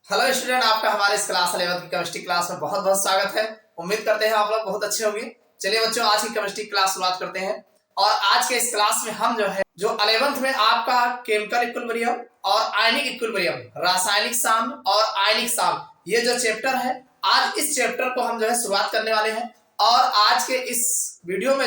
Hello student, आपका हमारे इस क्लास 11 की केमिस्ट्री क्लास में बहुत बहुत स्वागत है। उम्मीद करते हैं आप लोग बहुत अच्छे होंगे। चलिए बच्चों, आज की केमिस्ट्री क्लास शुरुआत करते हैं। और आज के इस क्लास में हम जो 11th में आपका केमिकल इक्विलिब्रियम और आयनिक इक्विलिब्रियम, रासायनिक साम्य और आयनिक साम्य, ये जो चैप्टर है, आज इस चैप्टर को हम शुरुआत करने वाले हैं। और आज के इस वीडियो में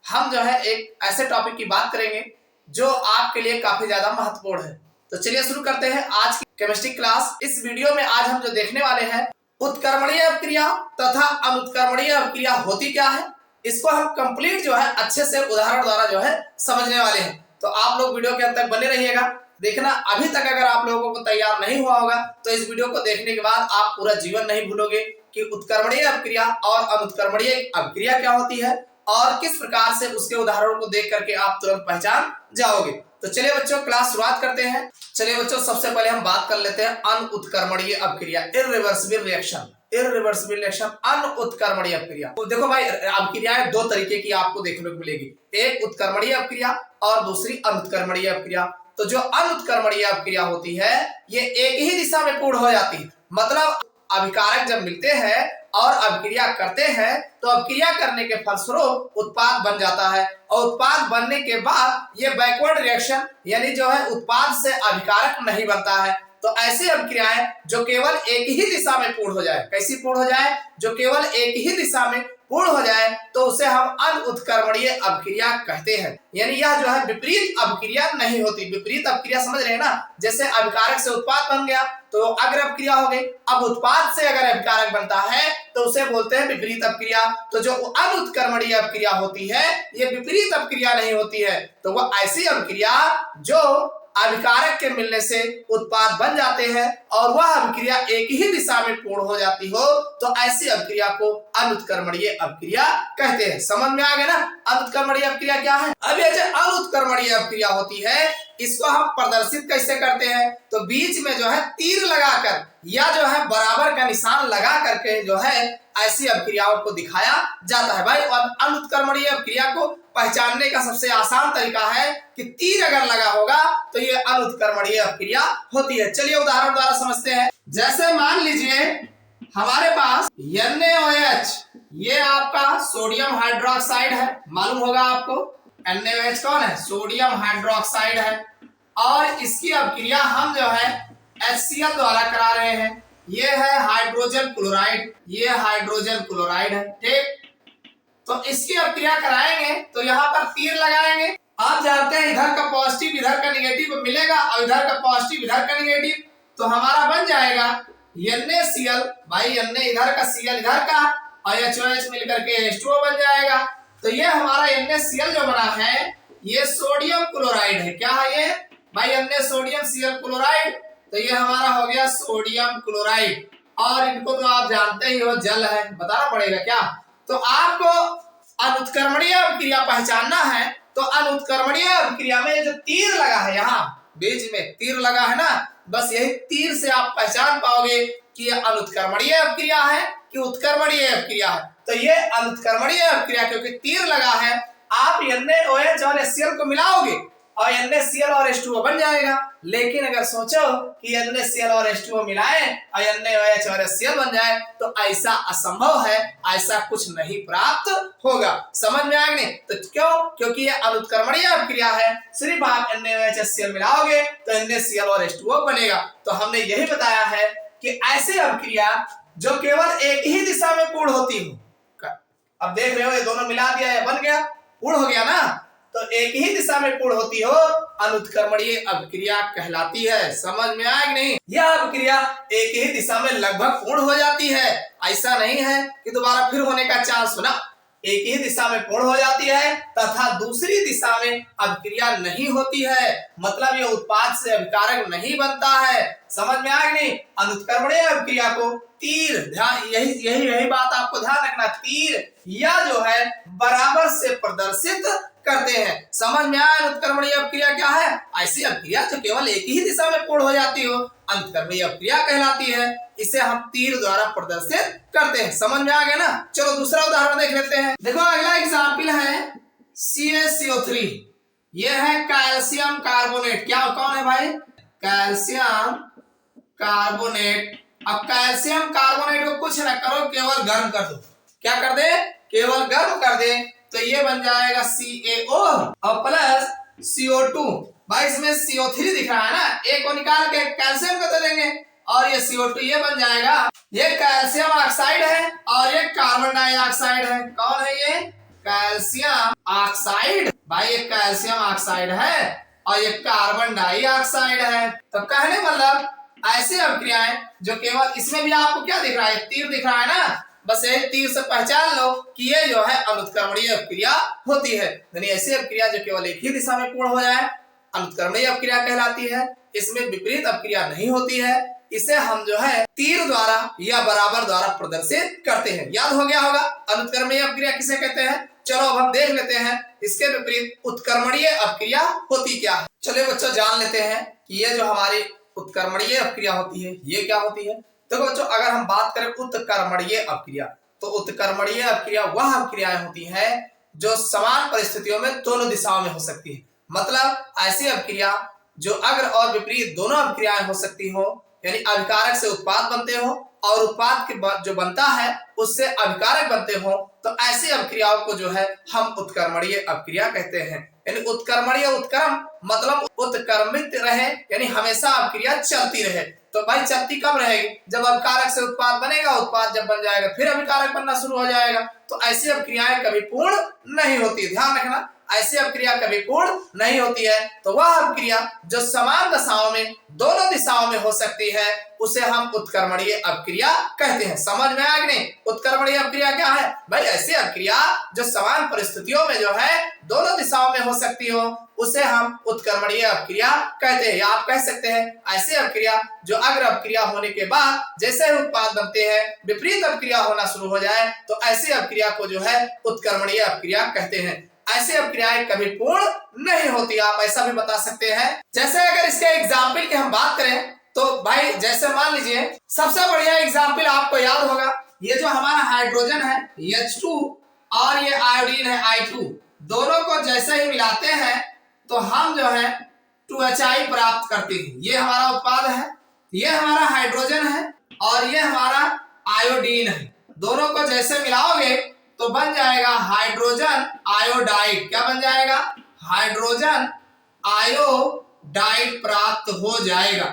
हम एक ऐसे टॉपिक की बात करेंगे जो आपके लिए काफी ज्यादा महत्वपूर्ण है। तो चलिए शुरू करते हैं आज की केमिस्ट्री क्लास। इस वीडियो में आज हम जो देखने वाले हैं, उत्क्रमणीय अपक्रिया तथा अनुत्क्रमणीय अपक्रिया होती क्या है, इसको हम कंप्लीट अच्छे से उदाहरण द्वारा समझने वाले हैं। तो आप लोग वीडियो के अंत तक बने रहिएगा। देखना, अभी तक अगर आप लोगों को तैयार नहीं हुआ होगा तो इस वीडियो को देखने के बाद आप पूरा जीवन नहीं भूलोगे कि उत्क्रमणीय अपक्रिया और अनुत्क्रमणीय अपक्रिया क्या होती है और किस प्रकार से उसके उदाहरणों को देख करके आप तुरंत पहचान जाओगे। तो चलिए बच्चों, क्लास शुरुआत करते हैं। चलिए बच्चों, सबसे पहले हम बात कर लेते हैं अनुत्क्रमणीय अपक्रिया, इररिवर्सिबल रिएक्शन। इररिवर्सिबल रिएक्शन, अनुत्क्रमणीय अपक्रिया। तो देखो भाई, अपक्रियाएं दो तरीके की आपको देखने को मिलेगी, एक उत्क्रमणीय अपक्रिया और दूसरी अनुत्क्रमणीय अपक्रिया। तो जो अनुत्क्रमणीय अपक्रिया होती है, ये एक ही दिशा में पूर्ण हो जाती है। मतलब अभिकारक जब मिलते हैं और अभिक्रिया करते हैं तो अभिक्रिया करने के फलस्वरूप उत्पाद बन जाता है, और उत्पाद बनने के बाद ये बैकवर्ड रिएक्शन यानी उत्पाद से अभिकारक नहीं बनता है। तो ऐसी अभिक्रियाएं जो केवल एक ही दिशा में पूर्ण हो जाए, कैसी पूर्ण हो जाए, जो केवल एक ही दिशा में पूर्ण हो जाए, तो उसे हम अनुत्क्रमणीय अभिक्रिया कहते हैं। यानी यह विपरीत अभिक्रिया नहीं होती। विपरीत अभिक्रिया समझ रहे हैं ना, जैसे अभिकारक से उत्पाद बन गया तो अग्र अपक्रिया हो गई। अब उत्पाद से अगर अभिकारक बनता है तो उसे बोलते हैं विपरीत अपक्रिया। तो जो अनुत्क्रमणीय अपक्रिया होती है, ये विपरीत अपक्रिया नहीं होती है। तो वह ऐसी अपक्रिया जो अभिकारक के मिलने से उत्पाद बन जाते हैं और वह अभिक्रिया एक ही दिशा में पूर्ण हो जाती हो, तो ऐसी अभिक्रिया को अनुत्क्रमणीय अपक्रिया कहते हैं। समझ में आ गया ना, अनुत्क्रमणीय अपक्रिया क्या है। अब ये जो अनुत्क्रमणीय अपक्रिया होती है, इसको हम प्रदर्शित कैसे करते हैं, तो बीच में तीर लगाकर या बराबर का निशान लगा करके ऐसी अभिक्रियाओं को दिखाया जाता है भाई। और अनुत्क्रमणीय अपक्रिया को पहचानने का सबसे आसान तरीका है कि तीर अगर लगा होगा तो ये अनुत्क्रमणीय अपक्रिया होती है। चलिए उदाहरण द्वारा समझते हैं। जैसे मान लीजिए हमारे पास NaOH, ये आपका सोडियम हाइड्रोक्साइड है, मालूम होगा आपको। NaOH कौन है, सोडियम हाइड्रोक्साइड है, और इसकी अपक्रिया हम HCl द्वारा करा रहे हैं। ये है हाइड्रोजन क्लोराइड, ये हाइड्रोजन क्लोराइड है, ठीक। तो इसकी अपक्रिया कराएंगे तो यहाँ पर तीर लगाएंगे। आप जानते हैं इधर का पॉजिटिव इधर का निगेटिव मिलेगा और इधर का पॉजिटिव इधर का निगेटिव, तो हमारा बन जाएगा NaCl। भाई Na इधर का, Cl इधर का, और HOH मिलकर के H2O बन जाएगा। तो ये हमारा NaCl जो बना है, ये सोडियम क्लोराइड है। क्या है ये भाई, Na सोडियम Cl क्लोराइड। तो ये हमारा हो गया सोडियम क्लोराइड। और इनको तो आप जानते ही हो, जल है, बताना पड़ेगा क्या। तो आपको अनुत्क्रमणीय अपक्रिया पहचानना है, तो अनुत्क्रमणीय अपक्रिया में जो तीर लगा है, यहाँ बीच में तीर लगा है ना, बस यही तीर से आप पहचान पाओगे कि यह अनुत्क्रमणीय अपक्रिया है कि उत्क्रमणीय अपक्रिया है। तो ये अनुत्क्रमणीय अपक्रिया, क्योंकि तीर लगा है। आप NaOH और HCl को मिलाओगे और NaCl और H2O बन जाएगा। लेकिन अगर सोचो कि NaCl और H2O मिलाएं और NaOH और HCl बन जाए, तो ऐसा असंभव है, ऐसा कुछ नहीं प्राप्त होगा। समझ में आएगा नहीं, तो क्यों, क्योंकि ये अनुत्क्रमणीय अपक्रिया है। सिर्फ आप NaOH HCl मिलाओगे तो NaCl और H2O बनेगा। तो हमने यही बताया है कि ऐसी अपक्रिया जो केवल एक ही दिशा में पूर्ण होती हो। अब देख रहे हो, ये दोनों मिला दिया, ये बन गया, पूर्ण हो गया ना, तो एक ही दिशा में पूर्ण होती हो, अनुत्क्रमणीय अपक्रिया कहलाती है। समझ में आया कि नहीं। यह अपक्रिया एक ही दिशा में लगभग पूर्ण हो जाती है, ऐसा नहीं है कि दोबारा फिर होने का चांस होना। एक ही दिशा में पूर्ण हो जाती है तथा दूसरी दिशा में अपक्रिया नहीं होती है, मतलब ये उत्पाद से अभिकारक नहीं बनता है। समझ में आया कि नहीं। अनुत्क्रमणीय अपक्रिया को तीर, ध्यान, यही बात आपको ध्यान रखना, तीर या बराबर से प्रदर्शित करते हैं। समझ में आया अनुत्क्रमणीय अपक्रिया क्या है। ऐसी अपक्रिया जो केवल एक ही दिशा में पूर्ण हो जाती हो, अनुत्क्रमणीय अपक्रिया कहलाती है। इसे हम तीर द्वारा प्रदर्शित करते हैं। समझ में आ गया ना। चलो दूसरा उदाहरण देख लेते हैं। देखो अगला एग्जाम्पल है CaCO3, ये है कैल्शियम कार्बोनेट। क्या कौन है भाई, कैल्शियम कार्बोनेट। अब कैल्शियम कार्बोनेट को कुछ ना करो, केवल गर्म कर दो। क्या कर दे? केवल गर्म कर दे, तो ये बन जाएगा CaO और प्लस CO2। भाई इसमें CO3 दिख रहा है ना, एक को निकाल के कैल्शियम को दे देंगे और ये CO2 ये बन जाएगा। ये कैल्शियम ऑक्साइड है और ये कार्बन डाइऑक्साइड है। कौन है ये? Calcium oxide. भाई ये कैल्शियम ऑक्साइड है और ये कार्बन डाइऑक्साइड है। तो कहने मतलब ऐसी अभिक्रियाएं जो केवल, इसमें भी आपको क्या दिख रहा है? तीर दिख रहा है ना, बस ये तीर से पहचान लो कि ये जो है अनुत्क्रमणीय अभिक्रिया होती है। यानी ऐसी अभिक्रिया जो केवल एक ही दिशा में पूर्ण हो जाए अनुत्क्रमणीय अभिक्रिया कहलाती है। इसमें विपरीत अभिक्रिया नहीं होती है। इसे हम जो है तीर द्वारा या बराबर द्वारा प्रदर्शित करते हैं। याद हो गया होगा अनुत्क्रमणीय अभिक्रिया किसे कहते हैं। चलो अब हम देख लेते हैं इसके विपरीत उत्क्रमणीय अभिक्रिया होती क्या है। चलिए बच्चों जान लेते हैं कि ये जो हमारी उत्क्रमणीय अभिक्रिया होती है ये क्या होती है। देखो बच्चों, अगर हम बात करें उत्क्रमणीय अभिक्रिया, तो उत्क्रमणीय अभिक्रिया वह अभिक्रियाएं होती है जो समान परिस्थितियों में दोनों दिशाओं में हो सकती है। मतलब ऐसी अभिक्रिया जो अग्र और विपरीत दोनों अभिक्रियाएं हो सकती हो, यानी अभिकारक से उत्पाद बनते हो और उत्पाद के जो बनता है उससे अभिकारक बनते हो, तो ऐसी अभिक्रियाओं को जो है हम उत्क्रमणीय अभिक्रिया कहते हैं। यानी उत्क्रमणीय, उत्क्रम मतलब उत्क्रमित रहे, यानी हमेशा अभिक्रिया चलती रहे। तो भाई चलती कब रहेगी? जब अभिकारक से उत्पाद बनेगा, उत्पाद जब बन जाएगा फिर अभिकारक बनना शुरू हो जाएगा। तो ऐसी अभिक्रियाएं कभी पूर्ण नहीं होती, ध्यान रखना, ऐसी अभिक्रिया कभी पूर्ण नहीं होती है। तो वह अभिक्रिया जो समान दशाओं में दोनों दिशाओं में हो सकती है उसे हम उत्क्रमणीय अभिक्रिया कहते हैं। समझ में आ गई नहीं? उत्क्रमणीय अभिक्रिया क्या है? भाई ऐसी अभिक्रिया जो समान परिस्थितियों में जो है दोनों दिशाओं में हो सकती हो उसे हम उत्क्रमणीय अभिक्रिया कहते हैं। या आप कह सकते हैं ऐसी अभिक्रिया जो अग्र अभिक्रिया होने के बाद जैसे ही उत्पाद बनते हैं विपरीत अभिक्रिया होना शुरू हो जाए तो ऐसी अभिक्रिया को जो है उत्क्रमणीय अभिक्रिया कहते हैं। ऐसी अभिक्रियाएं कभी पूर्ण नहीं होती, आप ऐसा भी बता सकते हैं। जैसे अगर इसके एग्जाम्पल की हम बात करें तो भाई जैसे मान लीजिए सबसे बढ़िया एग्जाम्पल आपको याद होगा, ये जो हमारा हाइड्रोजन है H2 और ये आयोडीन है I2, दोनों को जैसे ही मिलाते हैं तो हम जो है 2HI प्राप्त करते हैं। ये हमारा उत्पाद है, ये हमारा हाइड्रोजन है और ये हमारा आयोडीन है। दोनों को जैसे मिलाओगे तो बन जाएगा हाइड्रोजन आयोडाइड। क्या बन जाएगा? हाइड्रोजन आयोडाइड प्राप्त हो जाएगा।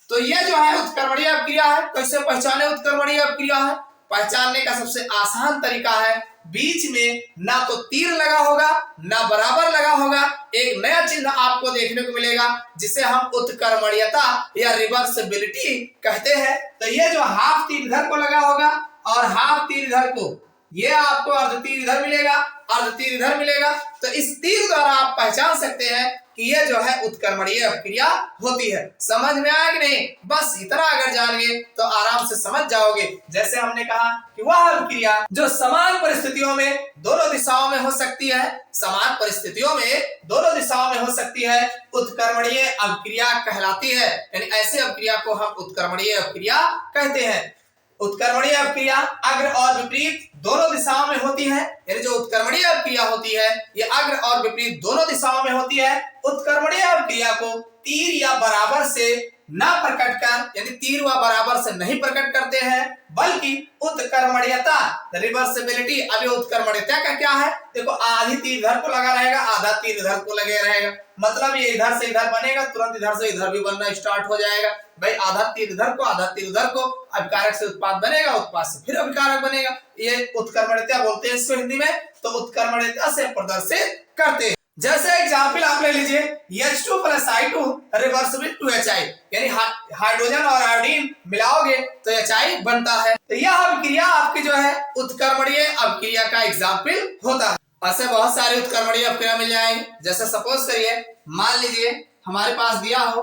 तो ये जो है उत्क्रमणीय अभिक्रिया है। कैसे पहचाने उत्क्रमणीय अभिक्रिया है? पहचानने का सबसे आसान तरीका है, बीच में ना तो तीर लगा होगा ना बराबर लगा होगा, एक नया चिन्ह आपको देखने को मिलेगा जिसे हम उत्क्रमणीयता या रिवर्सिबिलिटी कहते हैं। तो ये जो हाफ तीर इधर को लगा होगा और हाफ तीर इधर को, ये आपको अर्ध तीर इधर मिलेगा, अर्ध तीर इधर मिलेगा। तो इस तीर द्वारा आप पहचान सकते हैं कि ये जो है उत्क्रमणीय अभिक्रिया होती है। समझ में आया कि नहीं? बस इतना अगर जान गए तो आराम से समझ जाओगे। जैसे हमने कहा कि वह अभिक्रिया जो समान परिस्थितियों में दोनों दिशाओं में हो सकती है, समान परिस्थितियों में दोनों दिशाओं में हो सकती है, उत्क्रमणीय अभिक्रिया कहलाती है। यानी ऐसे अभिक्रिया को हम उत्क्रमणीय अभिक्रिया कहते हैं। उत्क्रमणीय अभिक्रिया अग्र और विपरीत दोनों दिशाओं में होती है। यानी जो उत्क्रमणीय अभिक्रिया होती है ये अग्र और विपरीत दोनों दिशाओं में होती है। उत्क्रमणीय अभिक्रिया को तीर या बराबर से न प्रकट कर, यानी तीर व बराबर से नहीं प्रकट करते हैं, बल्कि उत्क्रमणीयता रिवर्सिबिलिटी। अभी उत्क्रमणीयता का क्या है? देखो आधी तीर इधर को लगा रहेगा, आधा तीर इधर को लगे रहेगा, मतलब ये इधर से इधर बनेगा, तुरंत इधर से इधर भी बनना स्टार्ट हो जाएगा। भाई आधा तीर इधर को आधा तीर उधर को, अभिकारक से उत्पाद बनेगा, उत्पाद से फिर अभिकारक बनेगा। ये उत्क्रमणीयता बोलते हैं इसको हिंदी में। तो उत्क्रमणीयता से प्रदर्शित करते हैं। जैसे एग्जाम्पल आप ले लीजिए H2 + I2 रिवर्सिबल 2HI, यानी हाइड्रोजन और आयोडीन मिलाओगे तो HI बनता है। तो यह अभिक्रिया आपकी जो है उत्क्रमणीय अभिक्रिया का एग्जाम्पल होता है। ऐसे बहुत सारे उत्क्रमणीय अभिक्रिया मिल जाएंगे। जैसे सपोज करिए, मान लीजिए हमारे पास दिया हो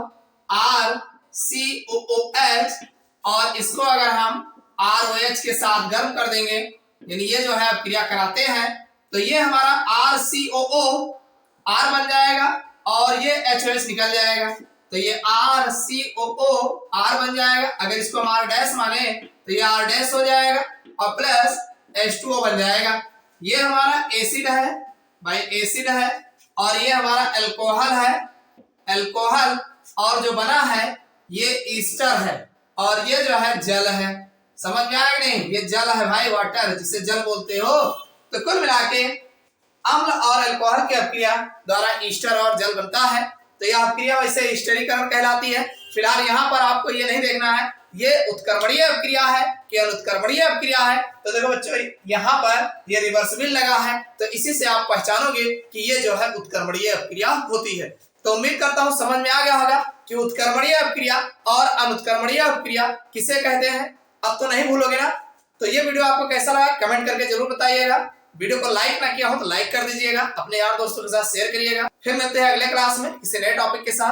RCOOH और इसको अगर हम ROH के साथ गर्म कर देंगे, यानी ये जो है अभिक्रिया कराते हैं, तो ये हमारा RCOO R बन जाएगा और ये HOH निकल जाएगा। तो ये RCOO R बन जाएगा। अगर इसको हम R डैश माने तो ये R डैश हो जाएगा और प्लस H2O बन जाएगा। ये हमारा एसिड है, भाई एसिड है, और ये हमारा अल्कोहल है, अल्कोहल, और जो बना है ये ईस्टर है और ये जो है जल है। समझ में आया कि नहीं? ये जल है भाई, वाटर, जिसे जल बोलते हो। तो कुल मिला के अम्ल और अल्कोहल की अपक्रिया द्वारा ईस्टर और जल बनता है। तो यह अपक्रिया वैसे स्टीरीकरण कहलाती है। फिलहाल यहाँ पर आपको ये नहीं देखना है ये उत्क्रमणीय अपक्रिया है कि अनुत्क्रमणीय अपक्रिया है। तो देखो बच्चों, यहाँ पर ये रिवर्सिबल लगा है, तो इसी से आप पहचानोगे कि ये जो है उत्क्रमणीय अपक्रिया होती है। तो उम्मीद करता हूँ समझ में आ गया होगा कि उत्क्रमणीय अपक्रिया और अनुत्क्रमणीय अपक्रिया किसे कहते हैं। अब तो नहीं भूलोगे ना? तो ये वीडियो आपको कैसा लगा कमेंट करके जरूर बताइएगा। वीडियो को लाइक ना किया हो तो लाइक कर दीजिएगा, अपने यार दोस्तों के साथ शेयर करिएगा। फिर मिलते हैं अगले क्लास में किसी नए टॉपिक के साथ।